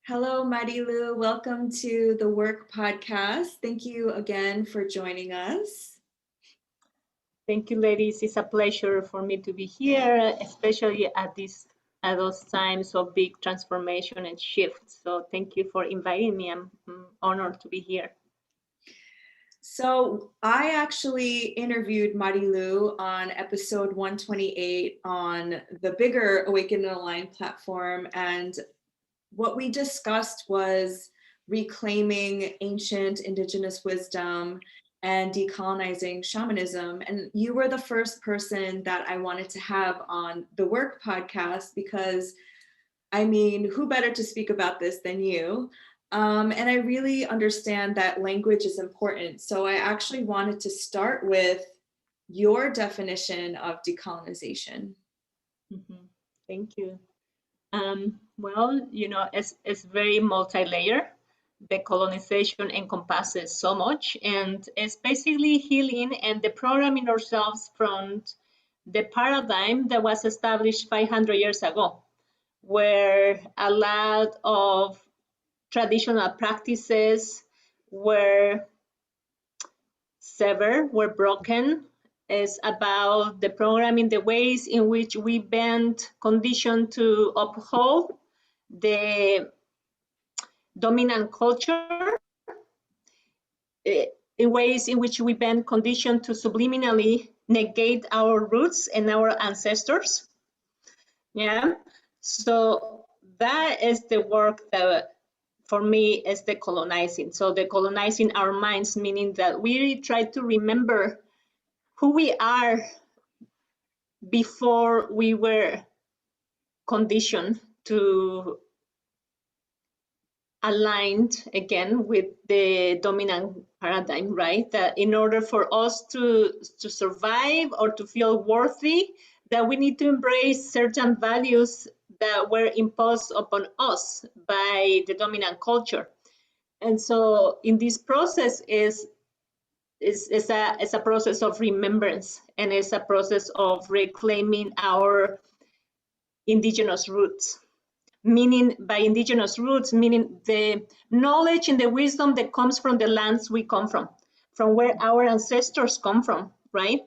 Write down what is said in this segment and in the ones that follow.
Hello, Marilu. Welcome to the Werk podcast. Thank you again for joining us. Thank you, ladies. It's a pleasure for me to be here, especially at those times of big transformation and shift. So thank you for inviting me. I'm honored to be here. So I actually interviewed Marilu on episode 128 on the bigger Awaken and Align platform. And what we discussed was reclaiming ancient Indigenous wisdom and decolonizing shamanism. And you were the first person that I wanted to have on the Werk podcast because, I mean, who better to speak about this than you? And I really understand that language is important. So I actually wanted to start with your definition of decolonization. Mm-hmm. Thank you. Well, it's very multi-layer. Decolonization encompasses so much, and it's basically healing and deprogramming ourselves from the paradigm that was established 500 years ago, where a lot of traditional practices were severed, were broken. Is about the programming, the ways in which we've been conditioned to uphold the dominant culture, in ways in which we've been conditioned to subliminally negate our roots and our ancestors. Yeah, so that is the work that for me is decolonizing. So decolonizing our minds, meaning that we try to remember who we are before we were conditioned to aligned again with the dominant paradigm, right? That in order for us to survive or to feel worthy, that we need to embrace certain values that were imposed upon us by the dominant culture. And so in this process is a process of remembrance, and it's a process of reclaiming our indigenous roots. Meaning, by indigenous roots, meaning the knowledge and the wisdom that comes from the lands we come from where our ancestors come from, right?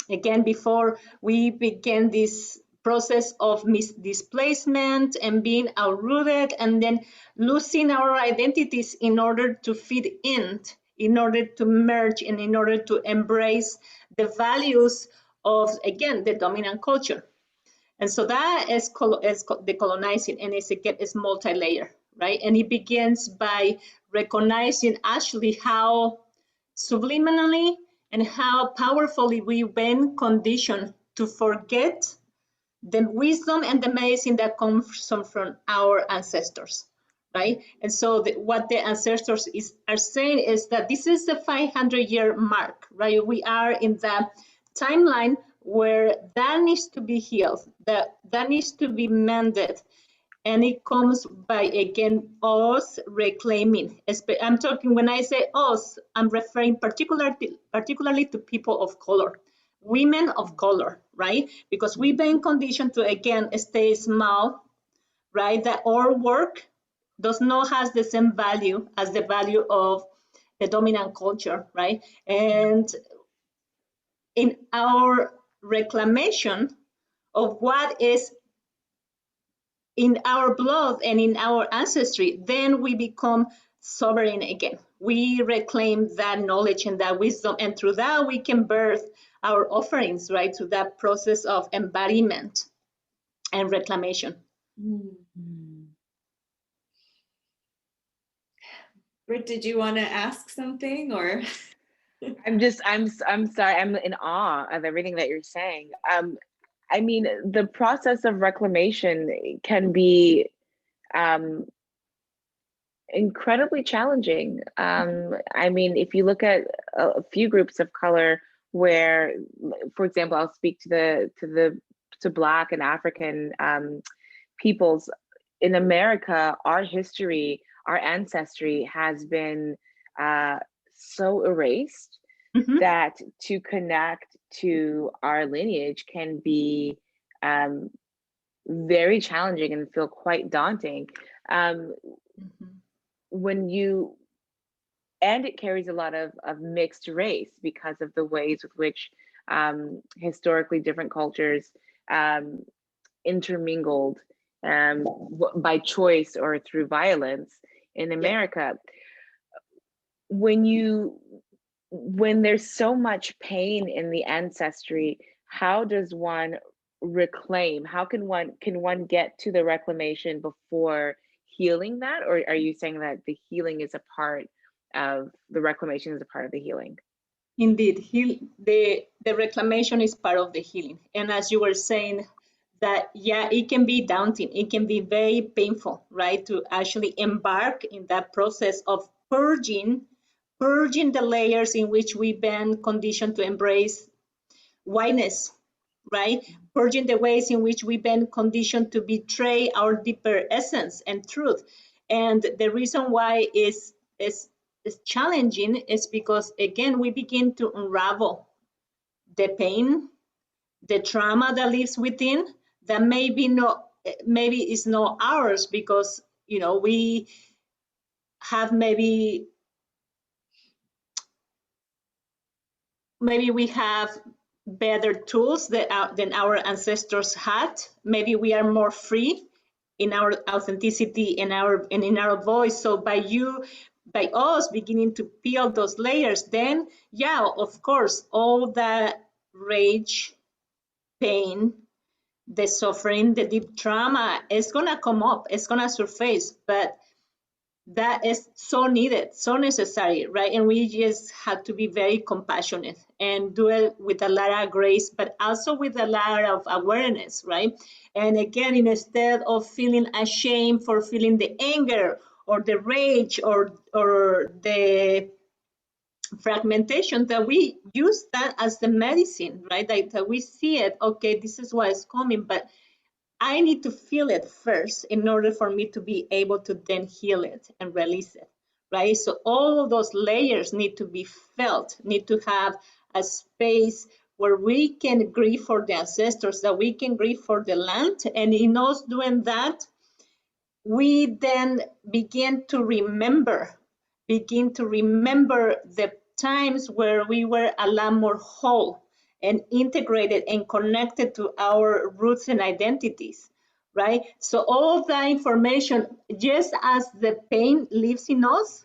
Again, before we began this process of displacement and being uprooted and then losing our identities in order to fit in order to merge, and in order to embrace the values of, again, the dominant culture. And so that is decolonizing, and it's multi-layer, right? And it begins by recognizing actually how subliminally and how powerfully we've been conditioned to forget the wisdom and the medicine that comes from our ancestors, right? And so what the ancestors are saying is that this is the 500-year mark, right? We are in the timeline where that needs to be healed, that needs to be mended. And it comes by, again, us reclaiming. I'm talking, when I say us, I'm referring particularly to people of color, women of color, right? Because we've been conditioned to, again, stay small, right? That our work does not have the same value as the value of the dominant culture, right? And in our reclamation of what is in our blood and in our ancestry, then we become sovereign again. We reclaim that knowledge and that wisdom, and through that we can birth our offerings, right? Through that process of embodiment and reclamation. Mm-hmm. Britt, did you want to ask something, or? I'm sorry, I'm in awe of everything that you're saying. I mean, the process of reclamation can be incredibly challenging. I mean, if you look at a few groups of color where, for example, I'll speak to Black and African peoples in America. Our history, our ancestry has been so erased that to connect to our lineage can be very challenging and feel quite daunting. when you, and it carries a lot of mixed race because of the ways with which historically different cultures intermingled by choice or through violence in America. When there's so much pain in the ancestry, how does one reclaim? How can one get to the reclamation before healing that? Or are you saying that the healing is a part of the reclamation, is a part of the healing? Indeed, the reclamation is part of the healing. And as you were saying, that it can be daunting, it can be very painful, right, to actually embark in that process of purging the layers in which we've been conditioned to embrace whiteness, right? Purging the ways in which we've been conditioned to betray our deeper essence and truth. And the reason why is challenging is because, again, we begin to unravel the pain, the trauma that lives within, that maybe is not ours, because we have maybe we have better tools than our ancestors had. Maybe we are more free in our authenticity and in our voice. So by us beginning to peel those layers, then of course, all that rage, pain, the suffering, the deep trauma is gonna come up, it's gonna surface, but that is so needed, so necessary, right? And we just have to be very compassionate and do it with a lot of grace, but also with a lot of awareness, right? And again, instead of feeling ashamed for feeling the anger or the rage or the fragmentation, that we use that as the medicine, right? That we see it, okay, this is what is coming, but I need to feel it first in order for me to be able to then heal it and release it, right? So all of those layers need to be felt, need to have a space where we can grieve for the ancestors, that we can grieve for the land. And in us doing that, we then begin to remember the times where we were a lot more whole and integrated and connected to our roots and identities, right? So all of that information, just as the pain lives in us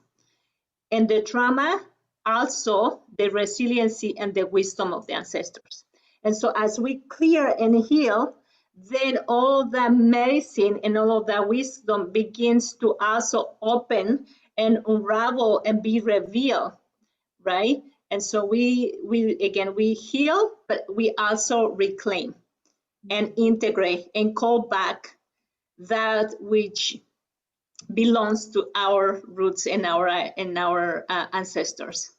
and the trauma, also the resiliency and the wisdom of the ancestors. And so as we clear and heal, then all that medicine and all of that wisdom begins to also open and unravel and be revealed, right? And so we heal, but we also reclaim and integrate and call back that which belongs to our roots and our ancestors.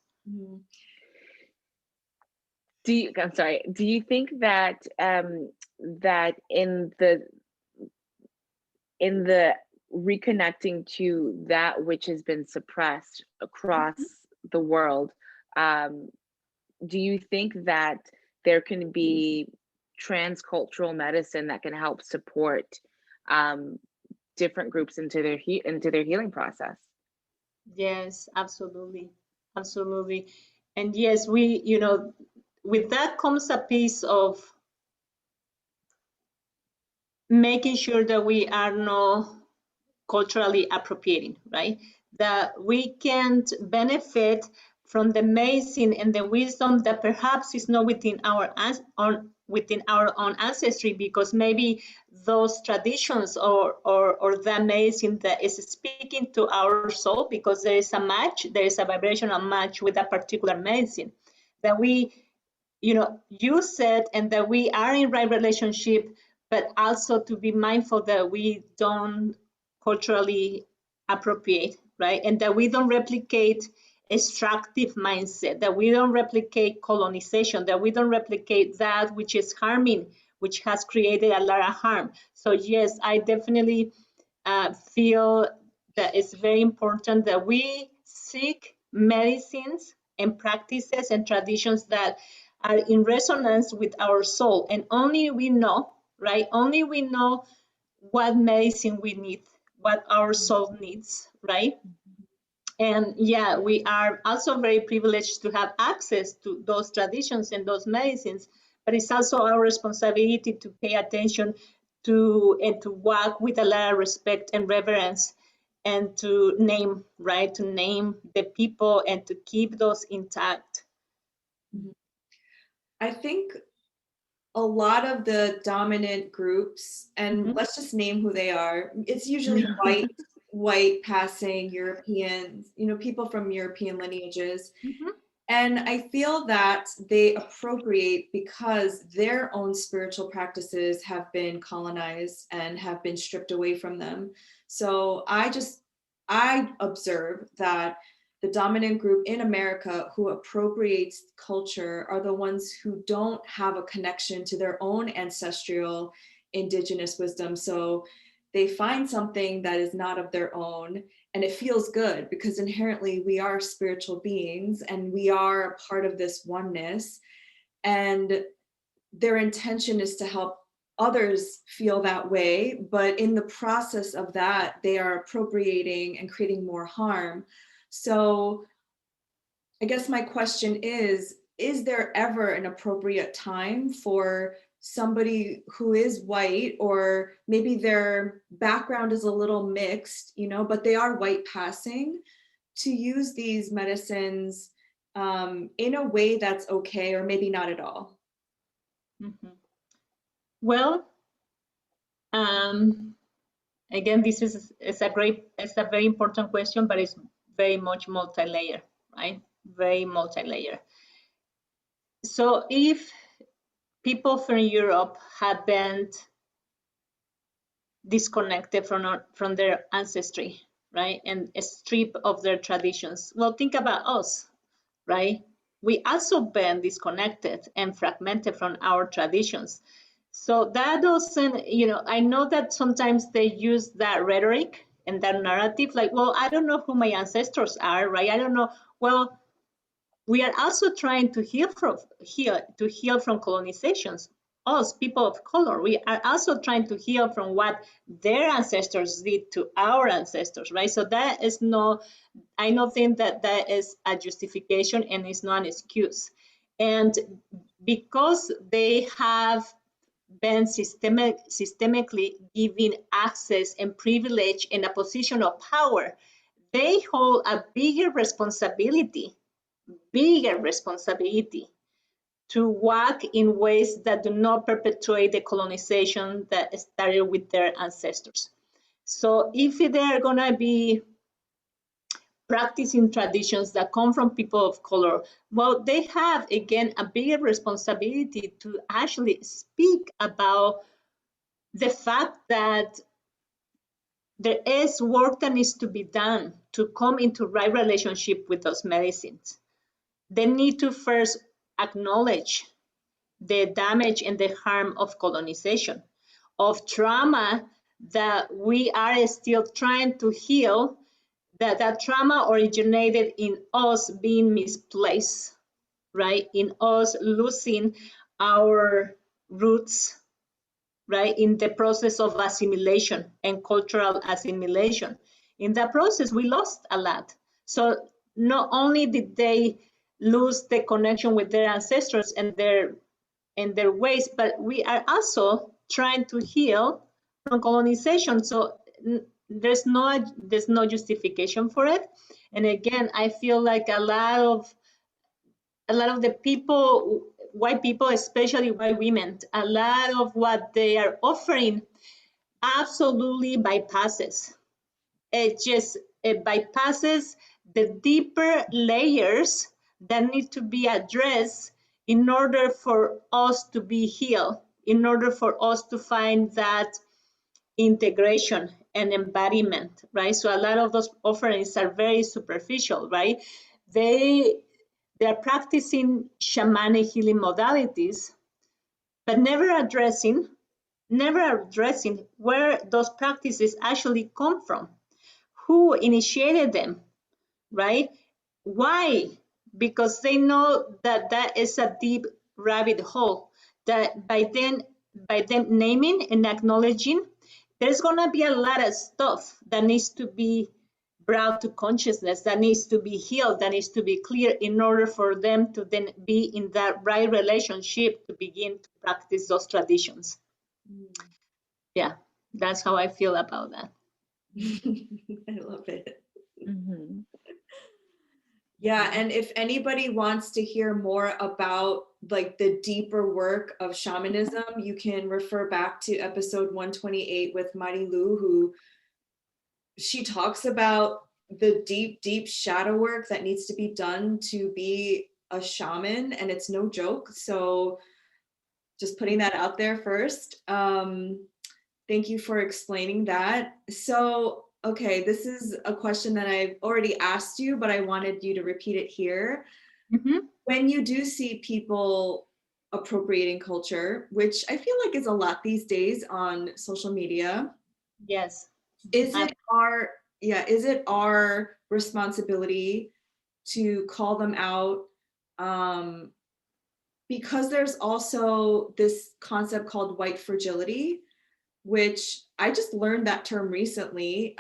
Do you think that that in the reconnecting to that which has been suppressed across the world, do you think that there can be transcultural medicine that can help support different groups into their healing process? Yes, absolutely, absolutely. And yes, we, with that comes a piece of making sure that we are not culturally appropriating, right? That we can't benefit from the medicine and the wisdom that perhaps is not within our own ancestry, because maybe those traditions or that medicine that is speaking to our soul, because there is a vibrational match with a particular medicine, that we use it and that we are in right relationship, but also to be mindful that we don't culturally appropriate, right? And that we don't replicate extractive mindset, that we don't replicate colonization, that we don't replicate that which is harming, which has created a lot of harm. So yes, I definitely feel that it's very important that we seek medicines and practices and traditions that are in resonance with our soul. And only we know, right? Only we know what medicine we need what our soul needs, right? And yeah, we are also very privileged to have access to those traditions and those medicines, but it's also our responsibility to pay attention to and to walk with a lot of respect and reverence, and to name, right, to name the people and to keep those intact. I think a lot of the dominant groups, and let's just name who they are, it's usually white passing Europeans, people from European lineages. And I feel that they appropriate because their own spiritual practices have been colonized and have been stripped away from them. So I observe that the dominant group in America who appropriates culture are the ones who don't have a connection to their own ancestral indigenous wisdom. So they find something that is not of their own, and it feels good because inherently we are spiritual beings and we are a part of this oneness. And their intention is to help others feel that way. But in the process of that, they are appropriating and creating more harm. So I guess my question is there ever an appropriate time for somebody who is white, or maybe their background is a little mixed, but they are white passing, to use these medicines in a way that's okay, or maybe not at all? Well, again, this is a very important question, but it's very much multi-layer, right? Very multi-layer. So if people from Europe have been disconnected from their ancestry, right, and stripped of their traditions, well, think about us, right? We also been disconnected and fragmented from our traditions. So that doesn't, I know that sometimes they use that rhetoric and that narrative, like, well, I don't know who my ancestors are, right? I don't know. Well, we are also trying to heal from colonizations. Us, people of color, we are also trying to heal from what their ancestors did to our ancestors, right? So that is no, I don't think that is a justification, and it's not an excuse. And because they have been systemically given access and privilege in a position of power, they hold a bigger responsibility to work in ways that do not perpetuate the colonization that started with their ancestors. So if they're going to be practicing traditions that come from people of color, well, they have, again, a bigger responsibility to actually speak about the fact that there is work that needs to be done to come into right relationship with those medicines. They need to first acknowledge the damage and the harm of colonization, of trauma that we are still trying to heal, that trauma originated in us being misplaced, right? In us losing our roots, right? In the process of assimilation and cultural assimilation. In that process, we lost a lot. So not only did they lose the connection with their ancestors and their ways, but we are also trying to heal from colonization. So there's no justification for it. And again, I feel like a lot of the people, white people, especially white women, a lot of what they are offering absolutely bypasses. It bypasses the deeper layers that need to be addressed in order for us to be healed, in order for us to find that integration and embodiment, right? So a lot of those offerings are very superficial, right? They're practicing shamanic healing modalities, but never addressing where those practices actually come from, who initiated them, right? Why? Because they know that is a deep rabbit hole, that by them naming and acknowledging, there's gonna be a lot of stuff that needs to be brought to consciousness, that needs to be healed, that needs to be clear in order for them to then be in that right relationship to begin to practice those traditions. Yeah, that's how I feel about that. I love it. Mm-hmm. Yeah, and if anybody wants to hear more about like the deeper work of shamanism, you can refer back to episode 128 with Marilu, who she talks about the deep shadow work that needs to be done to be a shaman, and it's no joke. So just putting that out there first. Thank you for explaining that. So, okay, this is a question that I've already asked you, but I wanted you to repeat it here. Mm-hmm. When you do see people appropriating culture, which I feel like is a lot these days on social media, Yes. is it our responsibility to call them out? Because there's also this concept called white fragility, which I just learned that term recently,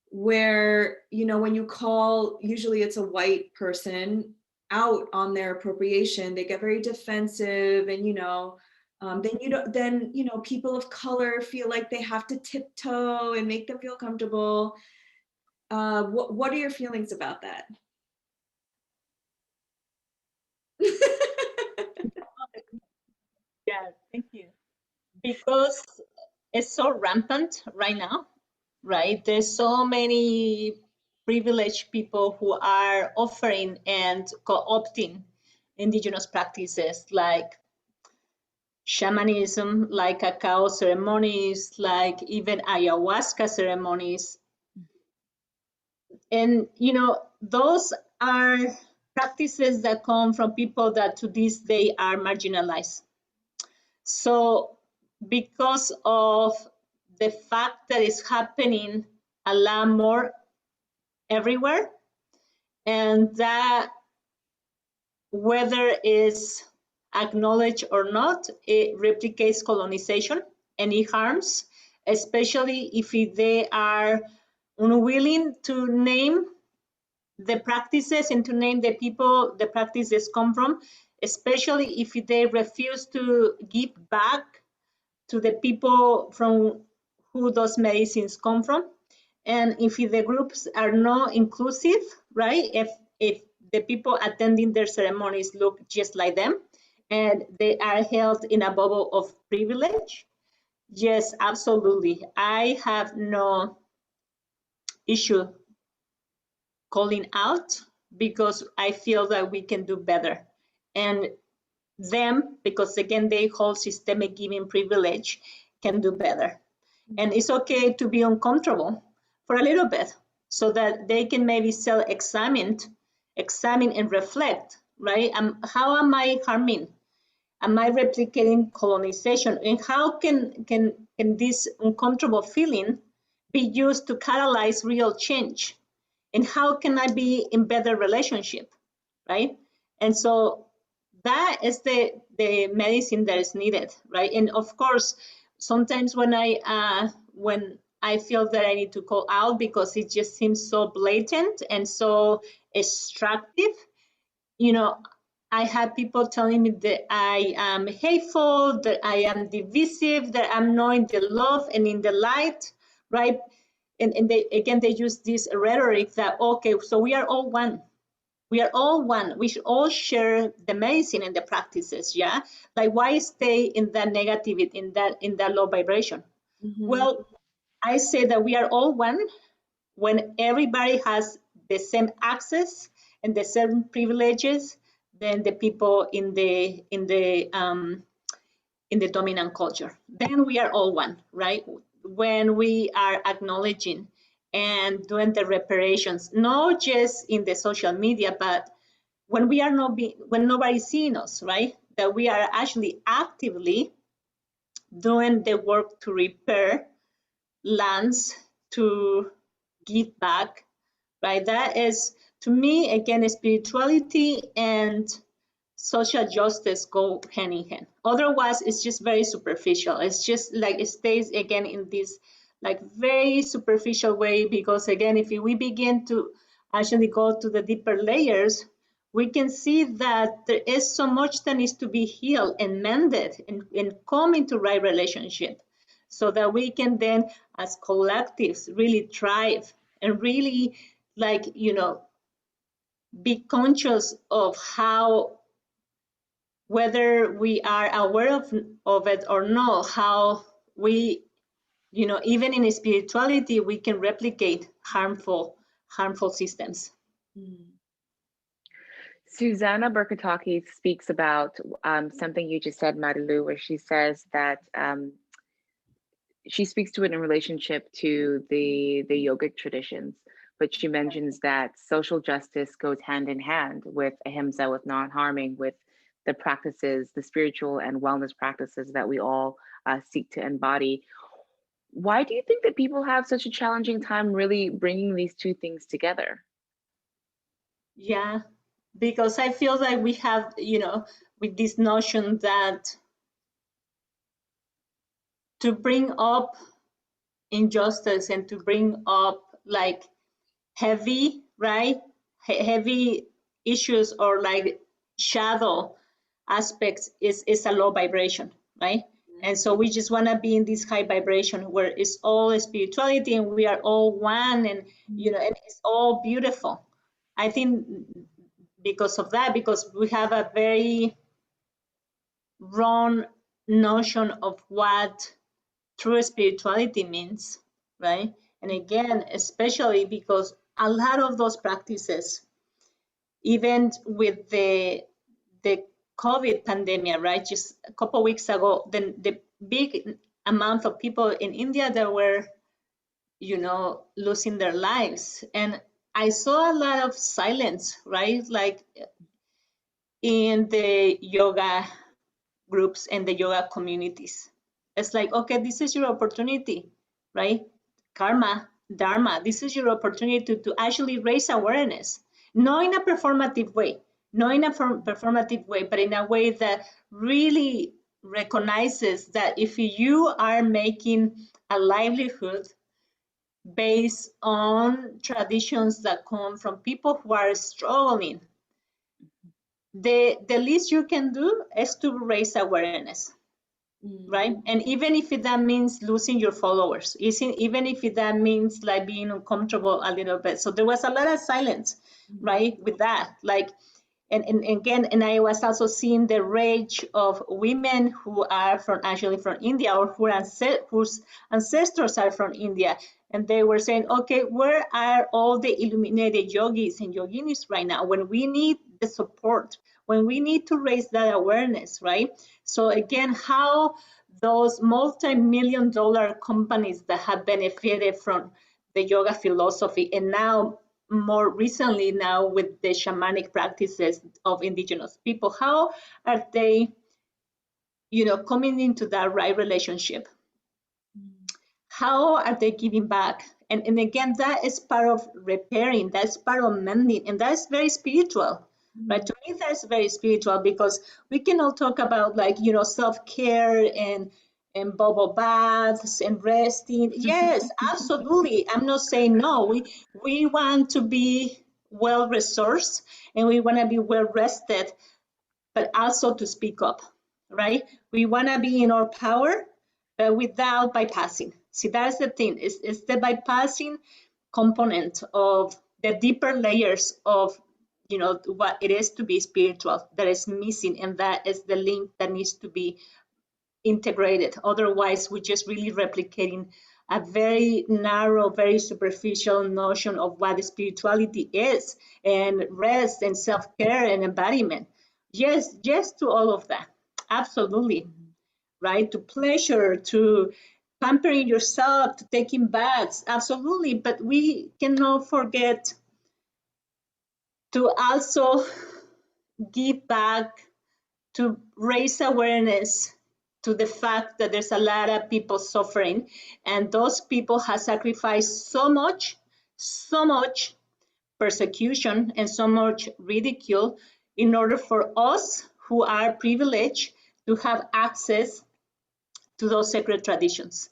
where, you know, when you call, usually it's a white person out on their appropriation, they get very defensive, and, you know, then people of color feel like they have to tiptoe and make them feel comfortable. What are your feelings about that? Yeah, thank you. Because it's so rampant right now, right? There's so many privileged people who are offering and co-opting indigenous practices like shamanism, like cacao ceremonies, like even ayahuasca ceremonies. And, you know, those are practices that come from people that to this day are marginalized. So because of the fact that it's happening a lot more everywhere, and that whether it's acknowledged or not, it replicates colonization and it harms, especially if they are unwilling to name the practices and to name the people the practices come from, especially if they refuse to give back to the people from who those medicines come from. And if the groups are not inclusive, right? If the people attending their ceremonies look just like them and they are held in a bubble of privilege, yes, absolutely. I have no issue calling out because I feel that we can do better. And them, because again, they hold systemic giving privilege, can do better. And it's okay to be uncomfortable for a little bit so that they can maybe self-examine and reflect, right? How am I harming? Am I replicating colonization? And how can this uncomfortable feeling be used to catalyze real change? And how can I be in better relationship, right? And so that is the medicine that is needed, right? And of course, sometimes when I feel that I need to call out because it just seems so blatant and so extractive, you know, I have people telling me that I am hateful, that I am divisive, that I'm not in the love and in the light, right? And they use this rhetoric that, okay, so we are all one. We are all one. We should all share the medicine and the practices, yeah? Like, why stay in that negativity, in that low vibration? Mm-hmm. Well, I say that we are all one when everybody has the same access and the same privileges than the people in the dominant culture. Then we are all one, right? When we are acknowledging and doing the reparations, not just in the social media, but when we are when nobody's seeing us, right? That we are actually actively doing the work to repair lands, to give back, right? That is, to me, again, spirituality and social justice go hand in hand. Otherwise, it's just very superficial. It's just like it stays again in this like very superficial way, because again, if we begin to actually go to the deeper layers, we can see that there is so much that needs to be healed and mended and come into right relationship, so that we can then as collectives really thrive and really like, you know, be conscious of how, whether we are aware of it or not, how we, you know, even in spirituality, we can replicate harmful systems. Susanna Berkataki speaks about something you just said, Marilu, where she says that she speaks to it in relationship to the yogic traditions, but she mentions that social justice goes hand in hand with ahimsa, with non-harming, with the practices, the spiritual and wellness practices that we all seek to embody. Why do you think that people have such a challenging time really bringing these two things together? Yeah, because I feel like we have, you know, with this notion that to bring up injustice and to bring up like heavy, right? Heavy issues or like shadow aspects is a low vibration, right? And so we just want to be in this high vibration where it's all spirituality and we are all one, and you know, and it's all beautiful. I think because of that, because we have a very wrong notion of what true spirituality means, right? And again, especially because a lot of those practices, even with the COVID pandemic, right? Just a couple of weeks ago, then the big amount of people in India that were, you know, losing their lives. And I saw a lot of silence, right? Like in the yoga groups and the yoga communities. It's like, okay, this is your opportunity, right? Karma, dharma, this is your opportunity to actually raise awareness, not in a performative way, not in a performative way, but in a way that really recognizes that if you are making a livelihood based on traditions that come from people who are struggling, the least you can do is to raise awareness, right? And even if that means losing your followers, even if that means like being uncomfortable a little bit. So there was a lot of silence, right, with that. Like, and again, and I was also seeing the rage of women who are actually from India, or whose ancestors are from India. And they were saying, okay, where are all the illuminated yogis and yoginis right now when we need the support, when we need to raise that awareness, right? So again, how those multi-million-dollar companies that have benefited from the yoga philosophy, and now more recently now with the shamanic practices of indigenous people, how are they, you know, coming into that right relationship? How are they giving back? And again, that is part of repairing, that's part of mending, and that's very spiritual, right? To me, that's very spiritual, because we can all talk about like, you know, self-care and bubble baths and resting. Yes, absolutely. I'm not saying no. We want to be well resourced and we want to be well rested, but also to speak up, right? We want to be in our power, but without bypassing. See, that's the thing. It's the bypassing component of the deeper layers of, you know, what it is to be spiritual that is missing, and that is the link that needs to be integrated. Otherwise, we're just really replicating a very narrow, very superficial notion of what spirituality is, and rest and self-care and embodiment. Yes, yes to all of that. Absolutely. Right? To pleasure, to pampering yourself, to taking baths. Absolutely. But we cannot forget to also give back, to raise awareness to the fact that there's a lot of people suffering, and those people have sacrificed so much persecution and so much ridicule in order for us who are privileged to have access to those sacred traditions,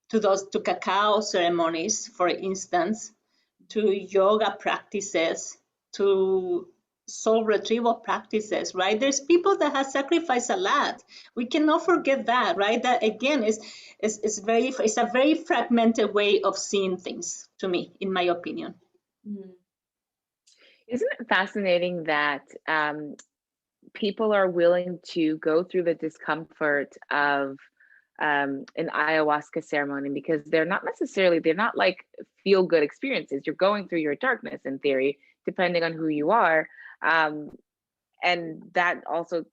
to cacao ceremonies, for instance, to yoga practices, to soul retrieval practices, right? There's people that have sacrificed a lot. We cannot forget that, right? That again is a very fragmented way of seeing things, to me, in my opinion. Isn't it fascinating that people are willing to go through the discomfort of an ayahuasca ceremony because they're not like feel good experiences. You're going through your darkness in theory, depending on who you are. And that also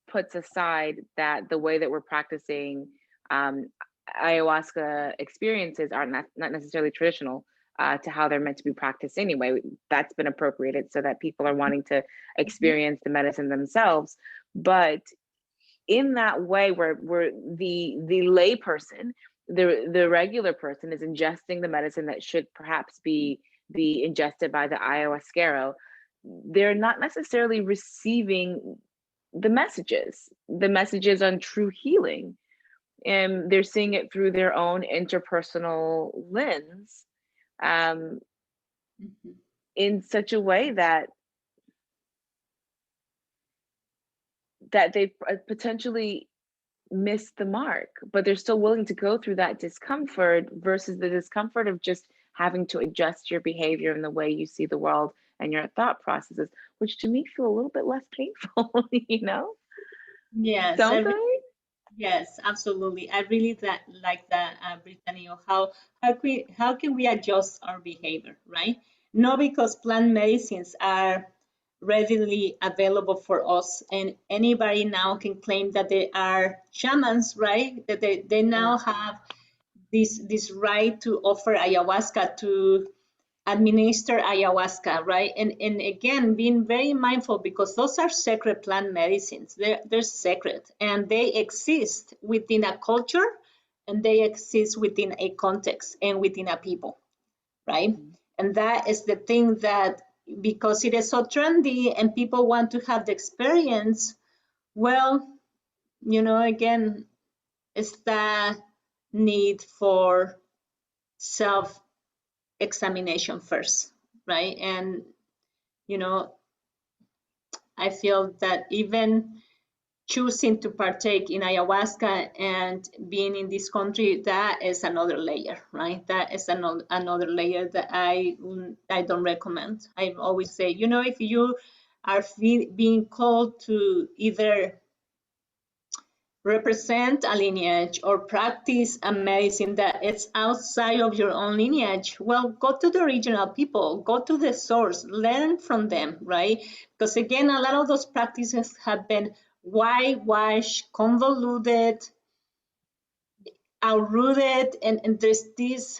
puts aside that the way that we're practicing ayahuasca experiences are not necessarily traditional to how they're meant to be practiced anyway. That's been appropriated so that people are wanting to experience the medicine themselves. But in that way, where the lay person, the regular person is ingesting the medicine that should perhaps be ingested by the ayahuasquero, they're not necessarily receiving the messages on true healing, and they're seeing it through their own interpersonal lens, in such a way that they potentially missed the mark, but they're still willing to go through that discomfort versus the discomfort of just having to adjust your behavior and the way you see the world and your thought processes, which to me feel a little bit less painful, you know? Yes. Don't they? Yes, absolutely. I really like that, Brittany, of how can we adjust our behavior, right? Not because plant medicines are readily available for us, and anybody now can claim that they are shamans, right? That they now have this right to offer ayahuasca, to administer ayahuasca, right? And again, being very mindful, because those are sacred plant medicines. They're sacred, and they exist within a culture, and they exist within a context and within a people, right? And that is the thing, that because it is so trendy and people want to have the experience, well, you know, again, it's the need for self examination first, right? And you know, I feel that even choosing to partake in ayahuasca and being in this country, that is another layer, right? That is another layer that I don't recommend. I always say, you know, if you are being called to either represent a lineage or practice a medicine that is outside of your own lineage, well, go to the original people, go to the source, learn from them, right? Because again, a lot of those practices have been whitewashed, convoluted, outrooted, and there's this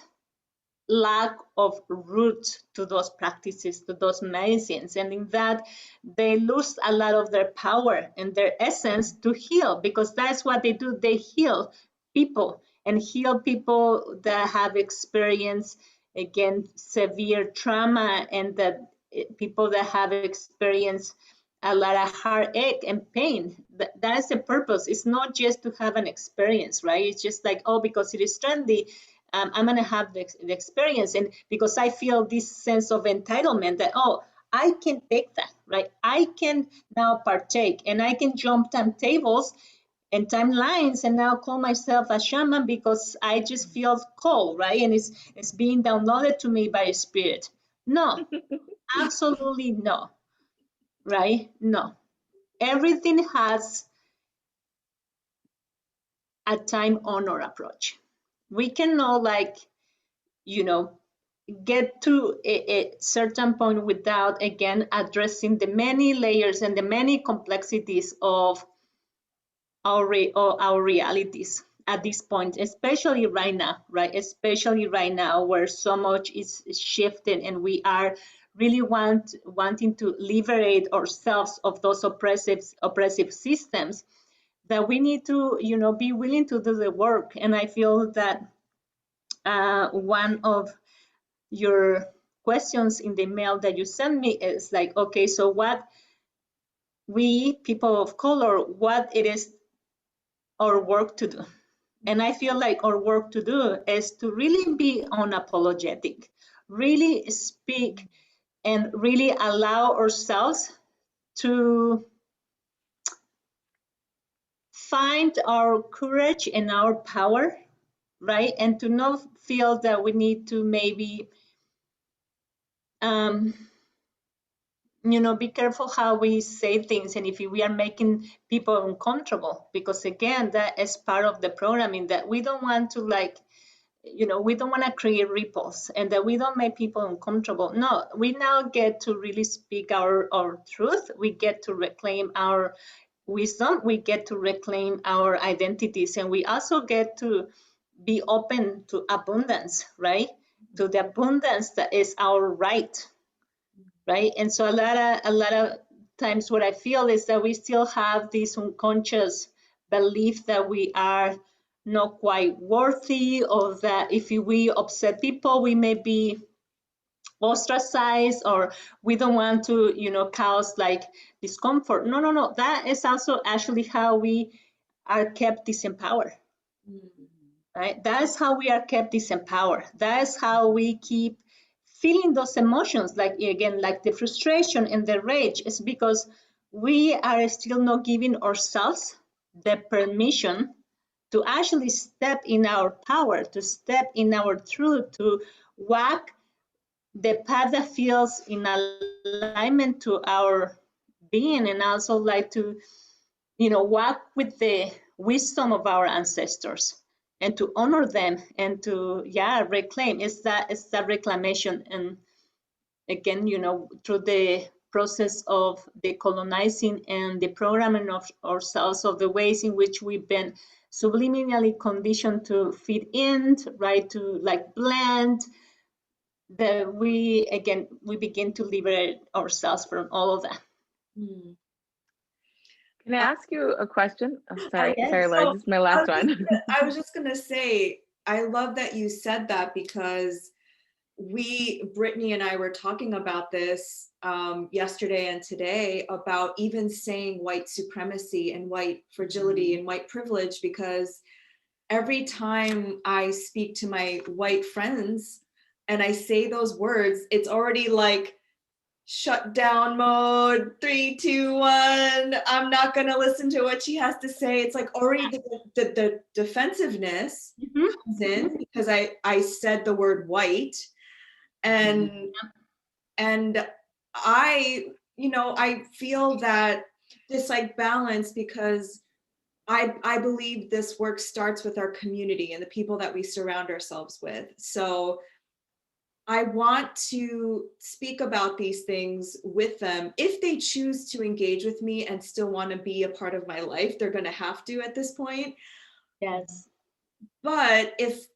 lack of root to those practices, to those medicines, and in that they lose a lot of their power and their essence to heal, because that's what they do. They heal people, and heal people that have experienced, again, severe trauma, and that people that have experienced a lot of heartache and pain. That is the purpose. It's not just to have an experience, right? It's just like, oh, because it is trendy, I'm going to have the experience. And because I feel this sense of entitlement that, oh, I can take that, right? I can now partake, and I can jump timetables and timelines and now call myself a shaman because I just feel called, right? And it's being downloaded to me by a spirit. No, absolutely no, right? No. Everything has a time honor approach. We cannot, like, you know, get to a certain point without, again, addressing the many layers and the many complexities of our realities at this point, especially right now, right? Especially right now, where so much is shifting, and we are really wanting to liberate ourselves of those oppressive systems, that we need to, you know, be willing to do the work. And I feel that one of your questions in the mail that you sent me is like, okay, so what we, people of color, what it is our work to do. And I feel like our work to do is to really be unapologetic, really speak and really allow ourselves to find our courage and our power, right? And to not feel that we need to maybe, be careful how we say things and if we are making people uncomfortable, because again, that is part of the programming, that we don't want to we don't want to create ripples and that we don't make people uncomfortable. No, we now get to really speak our truth. We get to reclaim our wisdom. We get to reclaim our identities, and we also get to be open to abundance, right? To the abundance that is our right. Right. And so a lot of times what I feel is that we still have this unconscious belief that we are not quite worthy, or that if we upset people, we may be ostracized, or we don't want to, cause like discomfort. No. That is also actually how we are kept disempowered. Right? That's how we are kept disempowered. That's how we keep feeling those emotions, like again, like the frustration and the rage, is because we are still not giving ourselves the permission to actually step in our power, to step in our truth, to walk the path that feels in alignment to our being, and also like to, walk with the wisdom of our ancestors and to honor them and to reclaim. It's that reclamation. And again, through the process of decolonizing and the programming of ourselves, of the ways in which we've been subliminally conditioned to fit in, right, to like blend, that we begin to liberate ourselves from all of that. Can I ask you a question? Oh, sorry, Yes. sorry, Laura, this is my last one. I was just gonna say, I love that you said that, because Brittany and I were talking about this yesterday and today, about even saying white supremacy and white fragility and white privilege, because every time I speak to my white friends and I say those words, it's already like shut down mode, 3, 2, 1. I'm not gonna listen to what she has to say. It's like already the defensiveness comes in because I said the word white, and I feel that this like balance, because I believe this work starts with our community and the people that we surround ourselves with. So I want to speak about these things with them. If they choose to engage with me and still want to be a part of my life, they're going to have to at this point. Yes. But if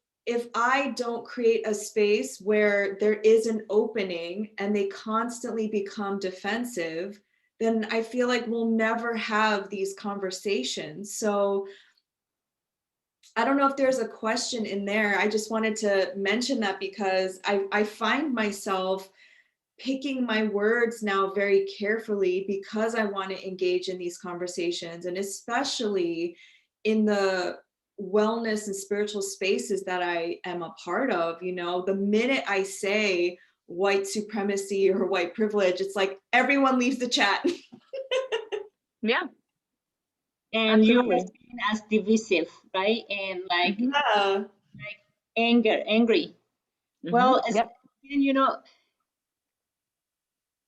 I don't create a space where there is an opening and they constantly become defensive, then I feel like we'll never have these conversations. So I don't know if there's a question in there. I just wanted to mention that because I find myself picking my words now very carefully because I want to engage in these conversations, and especially in the wellness and spiritual spaces that I am a part of. The minute I say white supremacy or white privilege, it's like everyone leaves the chat. Yeah. And you are seen as divisive, right? And like, like angry. Well,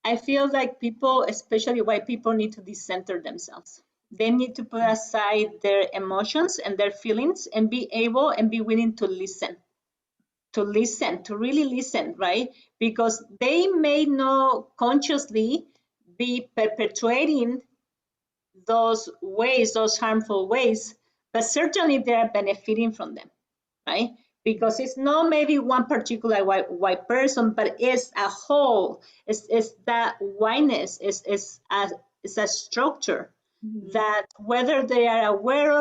I feel like people, especially white people, need to decenter themselves. They need to put aside their emotions and their feelings and be able and be willing to listen, to really listen, right? Because they may not consciously be perpetuating those ways, those harmful ways, but certainly they are benefiting from them, right? Because it's not maybe one particular white person, but it's a whole. It's that whiteness is a structure that whether they are aware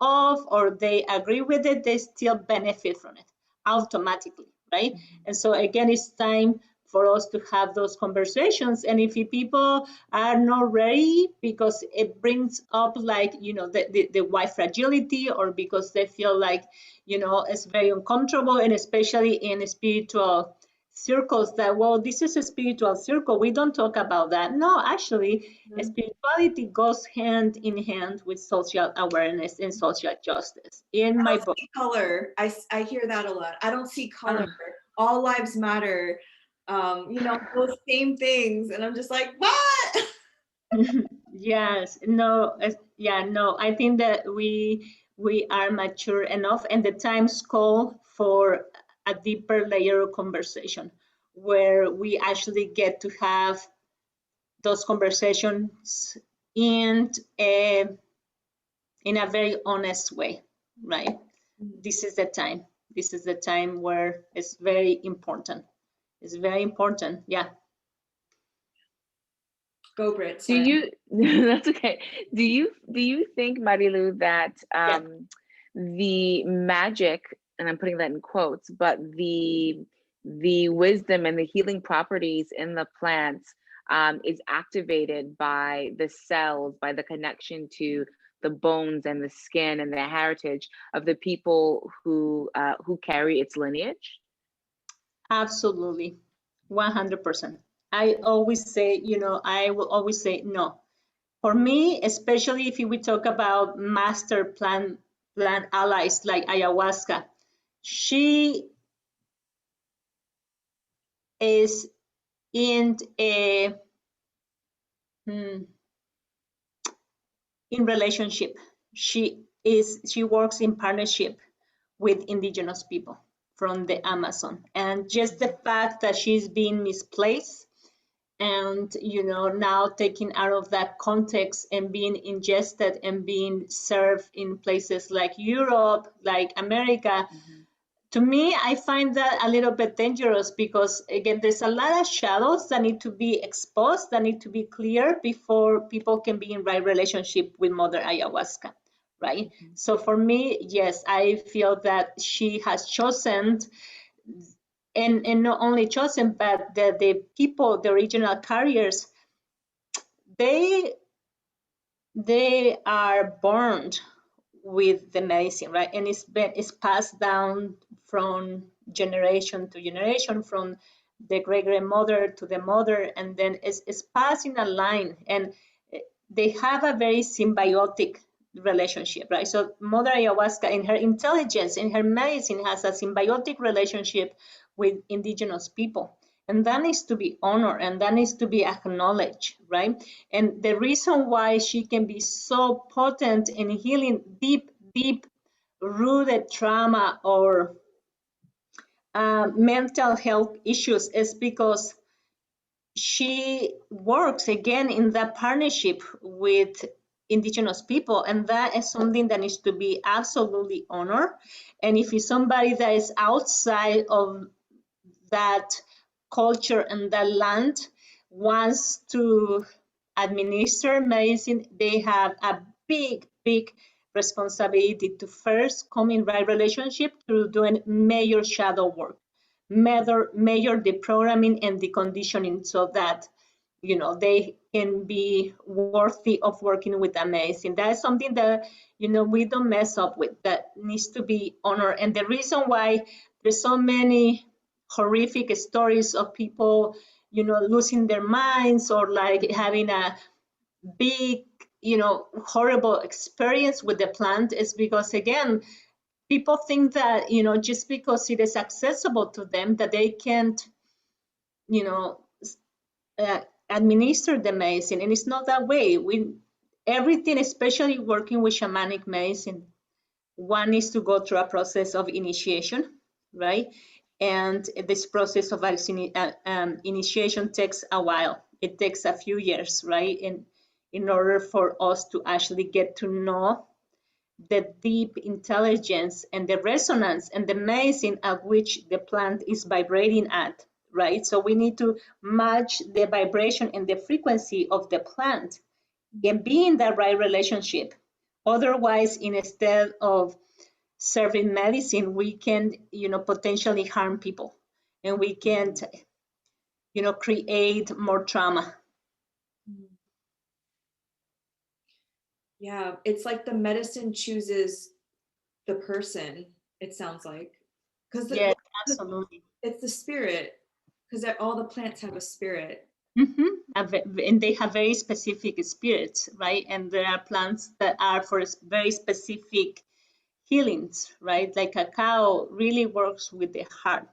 of or they agree with it, they still benefit from it automatically, right? And so again, it's time for us to have those conversations. And if people are not ready because it brings up like, you know, the white fragility, or because they feel like, you know, it's very uncomfortable, and especially in spiritual circles, that, well, this is a spiritual circle, we don't talk about that. No, actually, spirituality goes hand in hand with social awareness and social justice. In my book, color, I hear that a lot. I don't see color. All lives matter. You know, those same things, and I'm just like, what? Yes, no, yeah, no, I think that we are mature enough, and the times call for a deeper layer of conversation where we actually get to have those conversations in a very honest way, right? This is the time. This is the time where it's very important. It's very important. Yeah. Go, Brit. Do you? That's okay. Do you think, Marilu, that the magic, and I'm putting that in quotes, but the wisdom and the healing properties in the plants is activated by the cells, by the connection to the bones and the skin and the heritage of the people who carry its lineage? Absolutely, 100%. I always say, you know, I will always say no. For me, especially if we talk about master plant allies like ayahuasca, she is in relationship. She works in partnership with Indigenous people from the Amazon, and just the fact that she's being misplaced and, you know, now taken out of that context and being ingested and being served in places like Europe, like America. To me, I find that a little bit dangerous because, again, there's a lot of shadows that need to be exposed, that need to be clear before people can be in right relationship with Mother Ayahuasca, right? So for me, yes, I feel that she has chosen, and not only chosen, but the people, the original carriers, they are born with the medicine, right? And it's passed down from generation to generation, from the great grandmother to the mother, and then it's passed in a line, and they have a very symbiotic relationship, right? So Mother Ayahuasca, in her intelligence, in her medicine, has a symbiotic relationship with Indigenous people. And that needs to be honored, and that needs to be acknowledged, right? And the reason why she can be so potent in healing deep rooted trauma or mental health issues is because she works, again, in that partnership with Indigenous people, and that is something that needs to be absolutely honored. And if it's somebody that is outside of that culture and that land wants to administer medicine, they have a big responsibility to first come in right relationship through doing major shadow work, major deprogramming and deconditioning, so that, you know, they can be worthy of working with that medicine. That is something that, you know, we don't mess up with. That needs to be honored. And the reason why there's so many horrific stories of people, you know, losing their minds or like having a big, you know, horrible experience with the plant is because, again, people think that, you know, just because it is accessible to them, that they can't, you know, administer the medicine. And it's not that way. Everything, especially working with shamanic medicine, one needs to go through a process of initiation, right? And this process of initiation takes a while. It takes a few years, right? In order for us to actually get to know the deep intelligence and the resonance and the medicine at which the plant is vibrating at, right? So we need to match the vibration and the frequency of the plant and be in that right relationship. Otherwise, instead of serving medicine, we can, you know, potentially harm people, and we can't create more trauma. Yeah, it's like the medicine chooses the person, it sounds like. Yeah, absolutely. It's the spirit, because all the plants have a spirit. And they have very specific spirits, right? And there are plants that are for very specific healings, right? Like cacao really works with the heart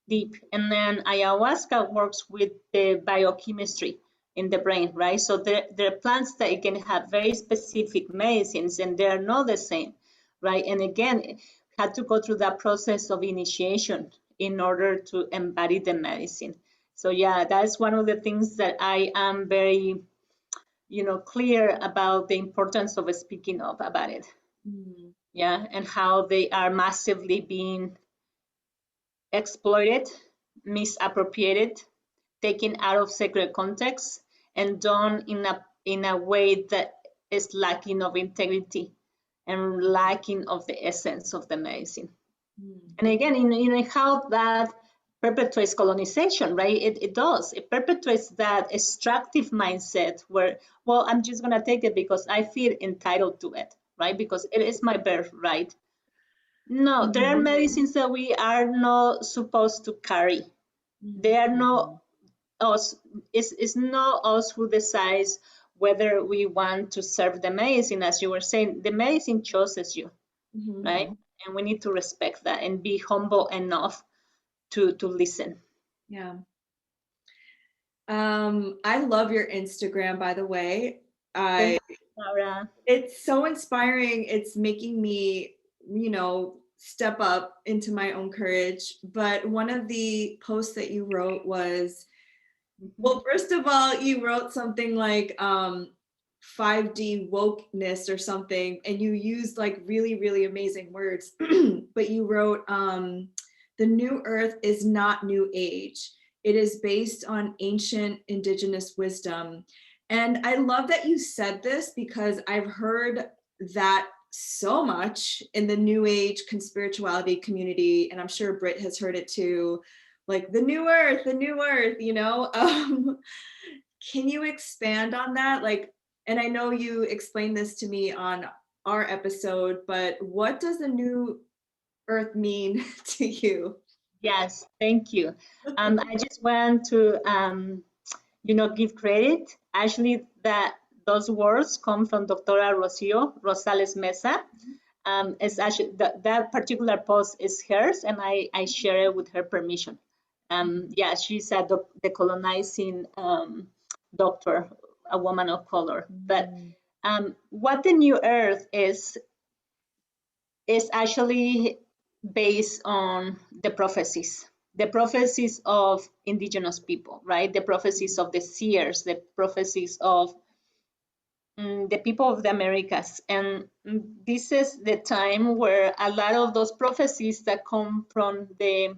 deep. And then ayahuasca works with the biochemistry in the brain, right? So there are plants that can have very specific medicines, and they're not the same, right? And again, had to go through that process of initiation in order to embody the medicine. So yeah, that's one of the things that I am very, clear about the importance of speaking up about it. Yeah, and how they are massively being exploited, misappropriated, taken out of sacred context, and done in a way that is lacking of integrity and lacking of the essence of the medicine. And again, how that perpetuates colonization, right? It does. It perpetuates that extractive mindset where, well, I'm just going to take it because I feel entitled to it, right? Because it is my birthright. No, there are medicines that we are not supposed to carry. They are not us. It's not us who decides whether we want to serve the medicine. As you were saying, the medicine chooses you, right? And we need to respect that and be humble enough to listen. Yeah. I love your Instagram, by the way. It's so inspiring. It's making me, step up into my own courage. But one of the posts that you wrote was, well, first of all, you wrote something like 5D wokeness or something, and you used like really, really amazing words. But you wrote, the new earth is not new age. It is based on ancient indigenous wisdom. And I love that you said this because I've heard that so much in the new age conspirituality community, and I'm sure Britt has heard it too, like the new earth, can you expand on that? Like, and I know you explained this to me on our episode, but what does the new earth mean to you? Yes, thank you. I just want to give credit. Actually, that those words come from Doctora Rocio Rosales Mesa. It's actually that particular post is hers, and I share it with her permission. Yeah, she's a decolonizing doctor, a woman of color. But what the new earth is actually based on the prophecies of indigenous people, right? The prophecies of the seers, the prophecies of the people of the Americas. And this is the time where a lot of those prophecies that come from the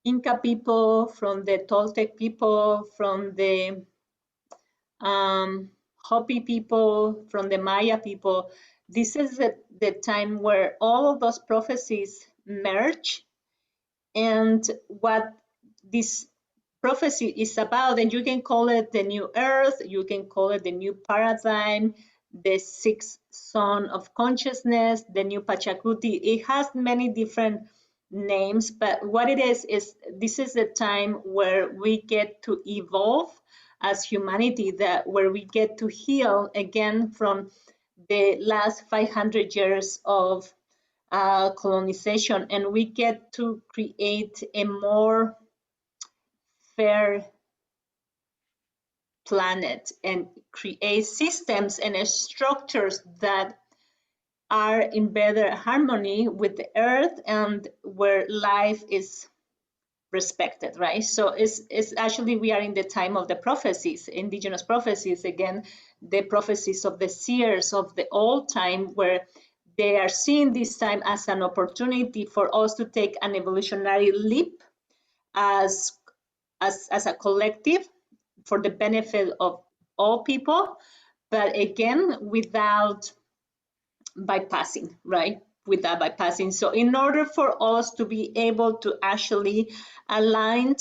Inca people, from the Toltec people, from the Hopi people, from the Maya people, this is the time where all of those prophecies merge. And what this prophecy is about, and you can call it the new earth, you can call it the new paradigm, the sixth son of consciousness, the new Pachacuti. It has many different names, but what it is this is the time where we get to evolve as humanity, where we get to heal again from the last 500 years of colonization, and we get to create a more fair planet and create systems and structures that are in better harmony with the earth and where life is respected, right? So it's actually, we are in the time of the prophecies, indigenous prophecies, again, the prophecies of the seers of the old time, where they are seeing this time as an opportunity for us to take an evolutionary leap as a collective for the benefit of all people, but again, without bypassing, right? Without bypassing. So in order for us to be able to actually align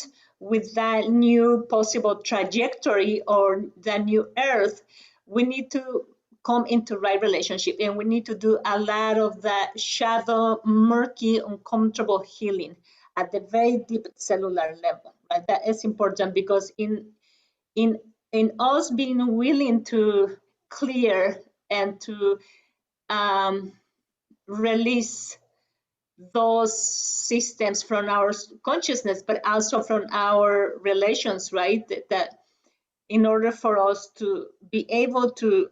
with that new possible trajectory or the new Earth, we need to come into right relationship, and we need to do a lot of that shadow, murky, uncomfortable healing at the very deep cellular level. Right? That is important, because in us being willing to clear and to release those systems from our consciousness, but also from our relations, right? That in order for us to be able to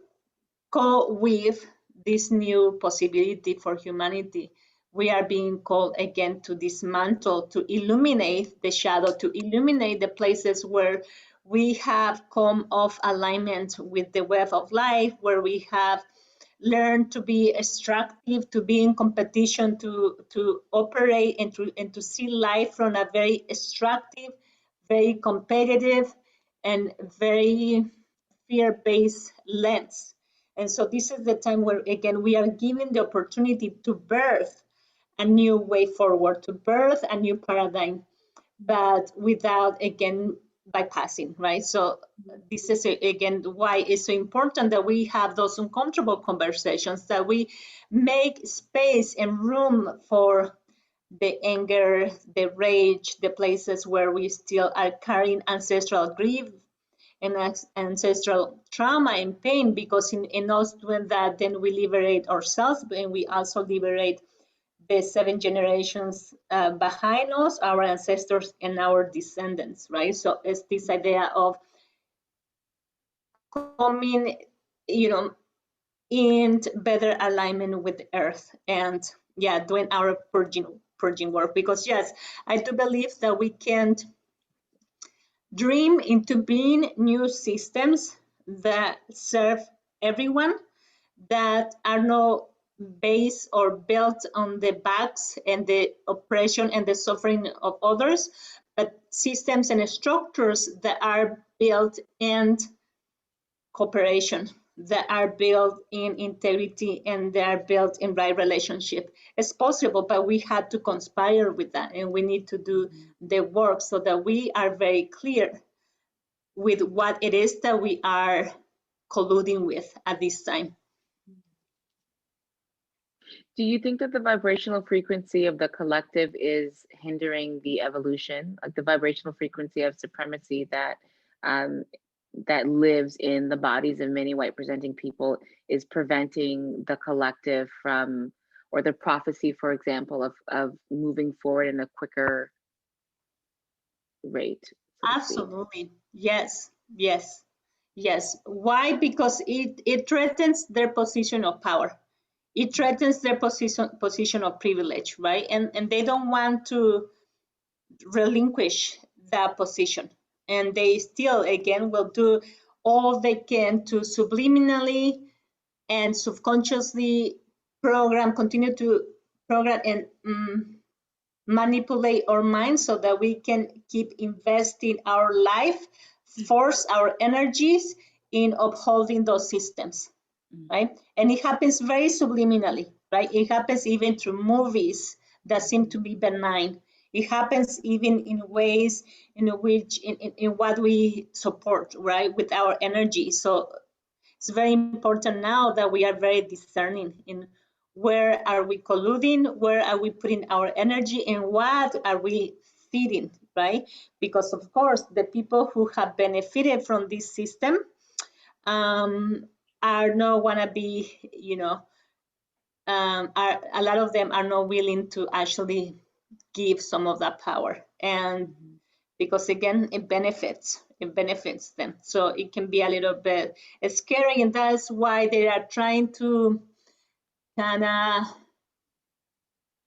go with this new possibility for humanity, we are being called again to dismantle, to illuminate the shadow, to illuminate the places where we have come off alignment with the web of life, where we have learned to be extractive, to be in competition, to operate and to see life from a very extractive, very competitive, and very fear-based lens. And so this is the time where, again, we are given the opportunity to birth a new way forward, to birth a new paradigm, but without, again, bypassing, right? So this is, again, why it's so important that we have those uncomfortable conversations, that we make space and room for the anger, the rage, the places where we still are carrying ancestral grief and ancestral trauma and pain, because in us doing that, then we liberate ourselves, and we also liberate the 7 generations behind us, our ancestors and our descendants, right? So it's this idea of coming, in better alignment with the Earth, and doing our purging work. Because yes, I do believe that we can dream into being new systems that serve everyone, that are not based or built on the backs and the oppression and the suffering of others, but systems and structures that are built in cooperation, that are built in integrity, and they are built in right relationship. It's possible, but we had to conspire with that, and we need to do the work so that we are very clear with what it is that we are colluding with at this time. Do you think that the vibrational frequency of the collective is hindering the evolution, like the vibrational frequency of supremacy that that lives in the bodies of many white presenting people is preventing the collective from, or the prophecy, for example, of moving forward in a quicker rate? Absolutely. Yes. Why? Because it threatens their position of power. It threatens their position of privilege, right? And they don't want to relinquish that position. And they still, again, will do all they can to subliminally and subconsciously continue to program and manipulate our minds so that we can keep investing our life, force our energies in upholding those systems, right? And it happens very subliminally, right? It happens even through movies that seem to be benign. It happens even in ways in which, in what we support, right, with our energy. So it's very important now that we are very discerning in where are we colluding, where are we putting our energy, and what are we feeding, right? Because of course, the people who have benefited from this system are not wanna be, a lot of them are not willing to actually give some of that power, and because again, it benefits them. So it can be a little bit scary, and that's why they are trying to kind of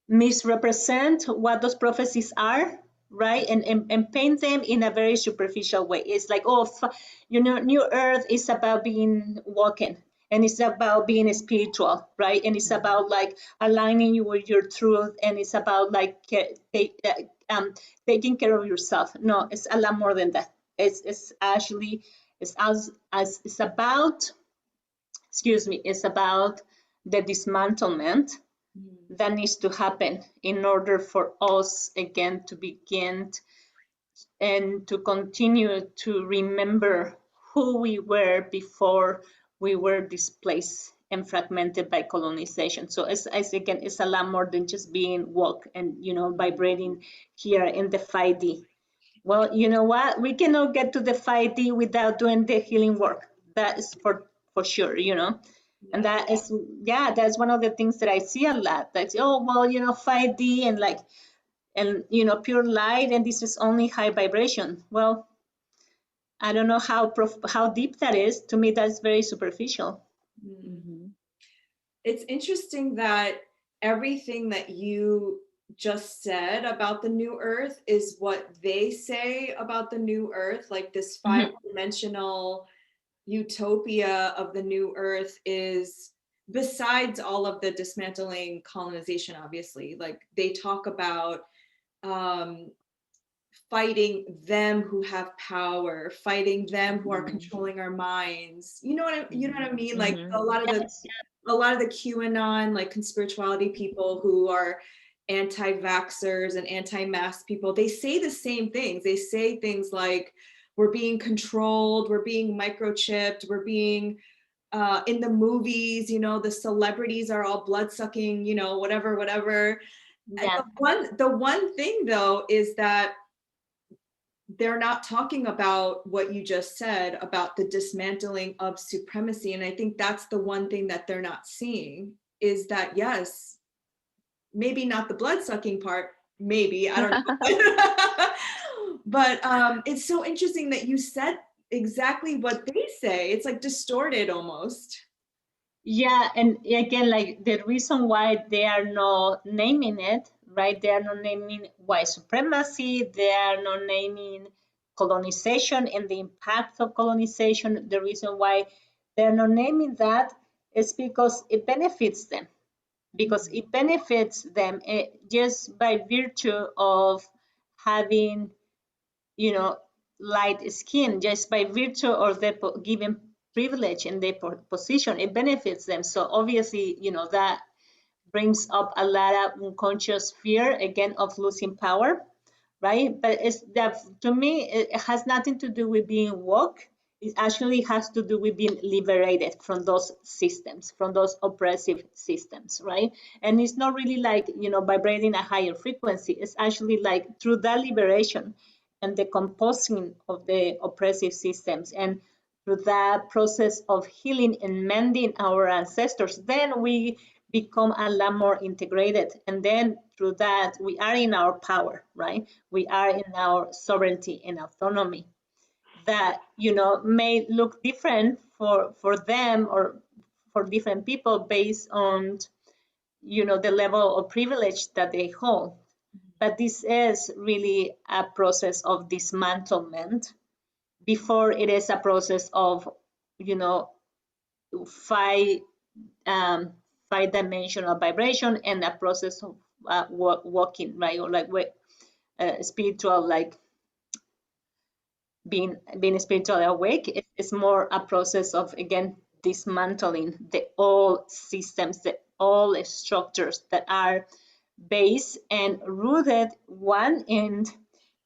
misrepresent what those prophecies are, right? And paint them in a very superficial way. It's like, oh, New Earth is about being woken, and it's about being spiritual, right? And it's about like aligning you with your truth, and it's about like taking care of yourself. No, it's a lot more than that. It's actually it's about, it's about the dismantlement that needs to happen in order for us again to begin and to continue to remember who we were before we were displaced and fragmented by colonization. So again, it's a lot more than just being woke and, you know, vibrating here in the 5D. Well, you know what? We cannot get to the 5D without doing the healing work. That is for sure, you know. And that is, yeah, that's one of the things that I see a lot. That's, oh, well, you know, 5D and like, and, you know, pure light, and this is only high vibration. Well, I don't know how deep that is. To me, that's very superficial. Mm-hmm. It's interesting that everything that you just said about the new earth is what they say about the new earth. Like this 5-dimensional utopia of the new earth is, besides all of the dismantling colonization, obviously, like they talk about fighting them who have power, fighting them who are controlling our minds. You know what I mean? Like a lot of the QAnon, like conspirituality people who are anti-vaxxers and anti-mask people, they say the same things. They say things like, we're being controlled, we're being microchipped, we're being in the movies, you know, the celebrities are all blood-sucking, you know, whatever. Yeah. The one thing though is that they're not talking about what you just said about the dismantling of supremacy. And I think that's the one thing that they're not seeing, is that, yes, maybe not the blood-sucking part, maybe, I don't know. But it's so interesting that you said exactly what they say. It's like distorted almost. Yeah, and again, like the reason why they are not naming it, right? They are not naming white supremacy, they are not naming colonization and the impact of colonization. The reason why they're not naming that is because it benefits them. Because it benefits them just by virtue of having, you know, light skin, just by virtue of the given privilege and their position, it benefits them. So obviously, you know, that brings up a lot of unconscious fear, again, of losing power, right? But it's that, to me, it has nothing to do with being woke. It actually has to do with being liberated from those systems, from those oppressive systems, right? And it's not really like, you know, vibrating a higher frequency. It's actually like through that liberation and the composing of the oppressive systems, and through that process of healing and mending our ancestors, then we become a lot more integrated. And then through that, we are in our power, right? We are in our sovereignty and autonomy that, you know, may look different for them or for different people based on, you know, the level of privilege that they hold. But this is really a process of dismantlement before it is a process of, you know, five-dimensional vibration and a process of walking, right? Or like spiritual, like being spiritually awake. It's more a process of, again, dismantling the old systems, the old structures that are based and rooted, one, in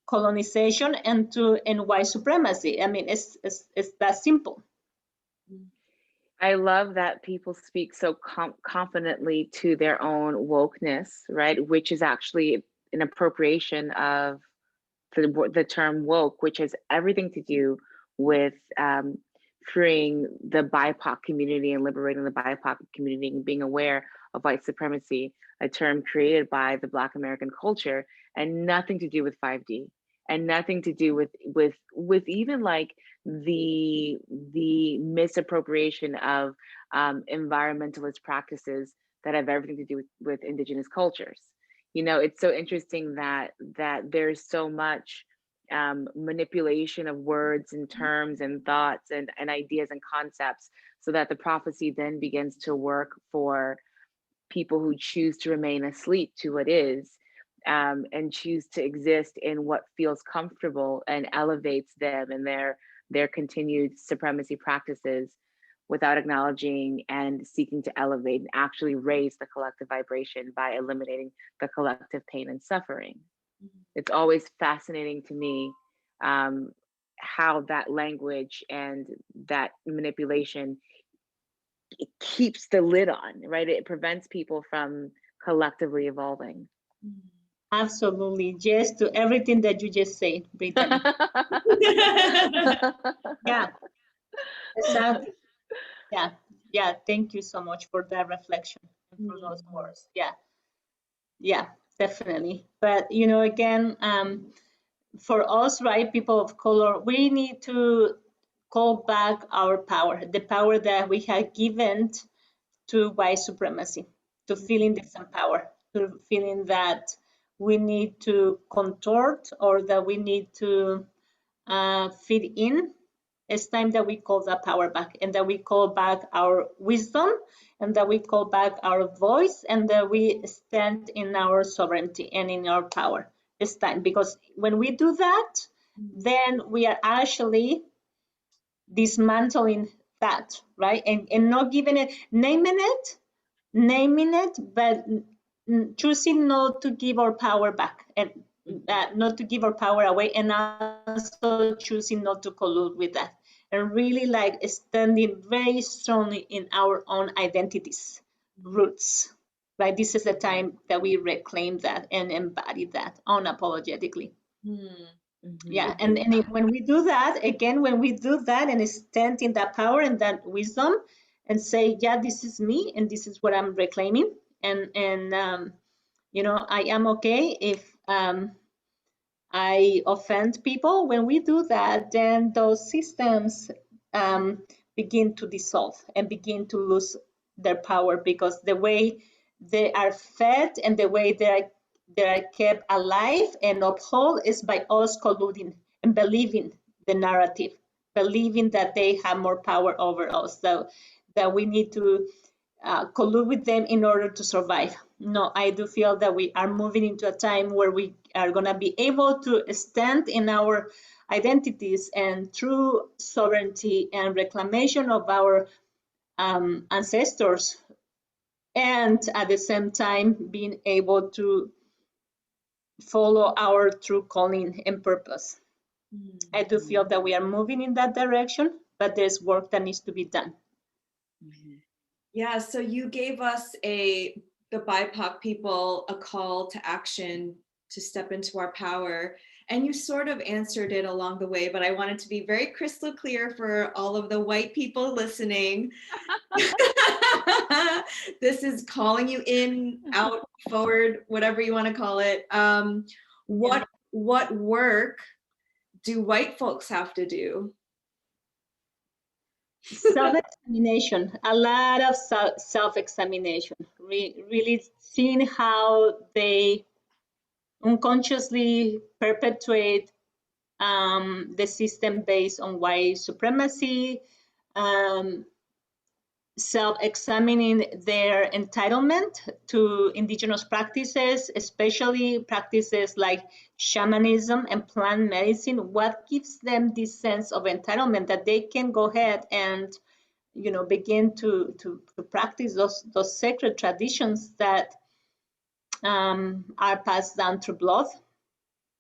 colonization and two, in white supremacy. I mean, it's that simple. I love that people speak so confidently to their own wokeness, right? Which is actually an appropriation of the term woke, which has everything to do with freeing the BIPOC community and liberating the BIPOC community and being aware of white supremacy, a term created by the Black American culture, and nothing to do with 5D, and nothing to do with even like the misappropriation of environmentalist practices that have everything to do with indigenous cultures. You know, it's so interesting that there's so much manipulation of words and terms and thoughts and ideas and concepts, so that the prophecy then begins to work for people who choose to remain asleep to what is, and choose to exist in what feels comfortable and elevates them and their continued supremacy practices, without acknowledging and seeking to elevate and actually raise the collective vibration by eliminating the collective pain and suffering. It's always fascinating to me how that language and that manipulation keeps the lid on, right? It prevents people from collectively evolving. Absolutely. Yes to everything that you just said, Brittany. Yeah, exactly. Yeah, yeah. Thank you so much for that reflection and for those words. Yeah, definitely. But again, for us, right, people of color, we need to call back our power, the power that we have given to white supremacy, to feeling disempowered, to feeling that we need to contort or that we need to fit in. It's time that we call that power back, and that we call back our wisdom, and that we call back our voice, and that we stand in our sovereignty and in our power. It's time, because when we do that, then we are actually dismantling that, right? And not giving it, naming it, but choosing not to give our power back, and not to give our power away, and also choosing not to collude with that, and really like standing very strongly in our own identities, roots, right? This is the time that we reclaim that and embody that unapologetically. Yeah, and when we do that, again, when we do that and stand in that power and that wisdom and say, yeah, this is me and this is what I'm reclaiming, and I am okay if I offend people. When we do that, then those systems begin to dissolve and begin to lose their power, because the way they are fed and the way they are kept alive and upheld is by us colluding and believing the narrative, believing that they have more power over us, so that we need to collude with them in order to survive. No, I do feel that we are moving into a time where we are going to be able to stand in our identities and through sovereignty and reclamation of our ancestors, and at the same time being able to follow our true calling and purpose. I do feel that we are moving in that direction, but there's work that needs to be done. Yeah, so you gave us the BIPOC people a call to action to step into our power, and you sort of answered it along the way, but I wanted to be very crystal clear for all of the white people listening. This is calling you in, out, forward, whatever you want to call it. What work do white folks have to do? Self-examination, a lot of self-examination, really seeing how they unconsciously perpetuate the system based on white supremacy, self-examining their entitlement to indigenous practices, especially practices like shamanism and plant medicine. What gives them this sense of entitlement that they can go ahead and begin to practice those sacred traditions that are passed down through blood,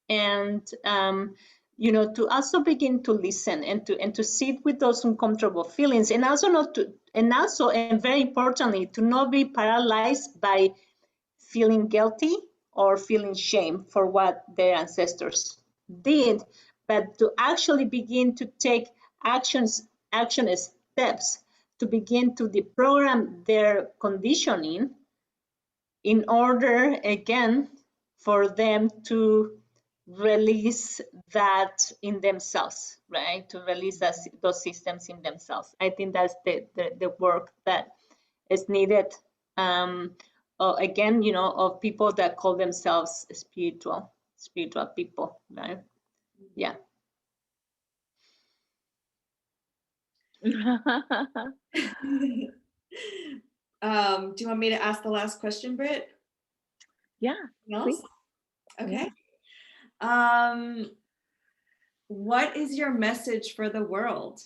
and to also begin to listen and to sit with those uncomfortable feelings, and also and very importantly, to not be paralyzed by feeling guilty or feeling shame for what their ancestors did, but to actually begin to take action steps to begin to deprogram their conditioning in order, again, for them to release that in themselves, right? To release those systems in themselves. I think that's the work that is needed. Again, of people that call themselves spiritual people, right? Yeah. Do you want me to ask the last question, Britt? Yeah. Please. Okay. Yeah. What is your message for the world?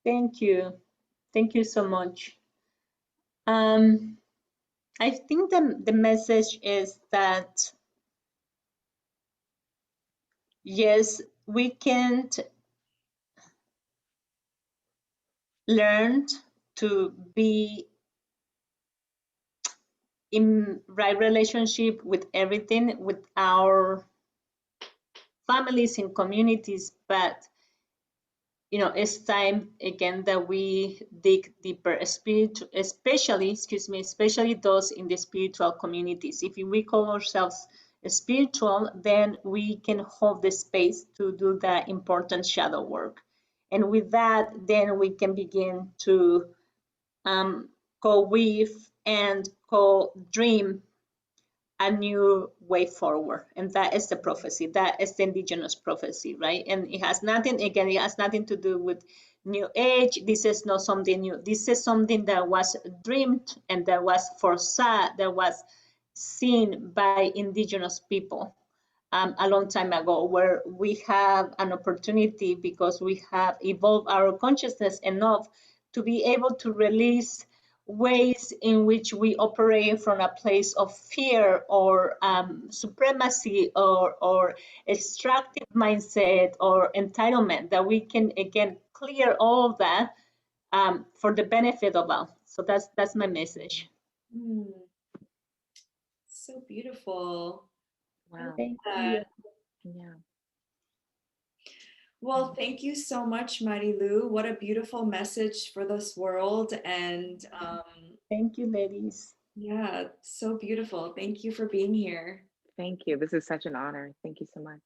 Thank you. Thank you so much. I think the message is that yes, we can't learn to be in right relationship with everything, with our families and communities, but you know, it's time again that we dig deeper, especially those in the spiritual communities. If we call ourselves spiritual, then we can hold the space to do the important shadow work. And with that, then we can begin to co-weave and co-dream a new way forward. And that is the prophecy. That is the indigenous prophecy, right? And it has nothing, again, it has nothing to do with New Age. This is not something new. This is something that was dreamed and that was foresaw, that was seen by indigenous people a long time ago, where we have an opportunity because we have evolved our consciousness enough to be able to release ways in which we operate from a place of fear or supremacy or extractive mindset or entitlement, that we can again clear all of that for the benefit of all. So that's my message. So beautiful. Wow. Thank you. Yeah. Well, thank you so much, Marilu. What a beautiful message for this world. And Thank you, ladies. yeah, so beautiful. Thank you for being here. Thank you. This is such an honor. Thank you so much.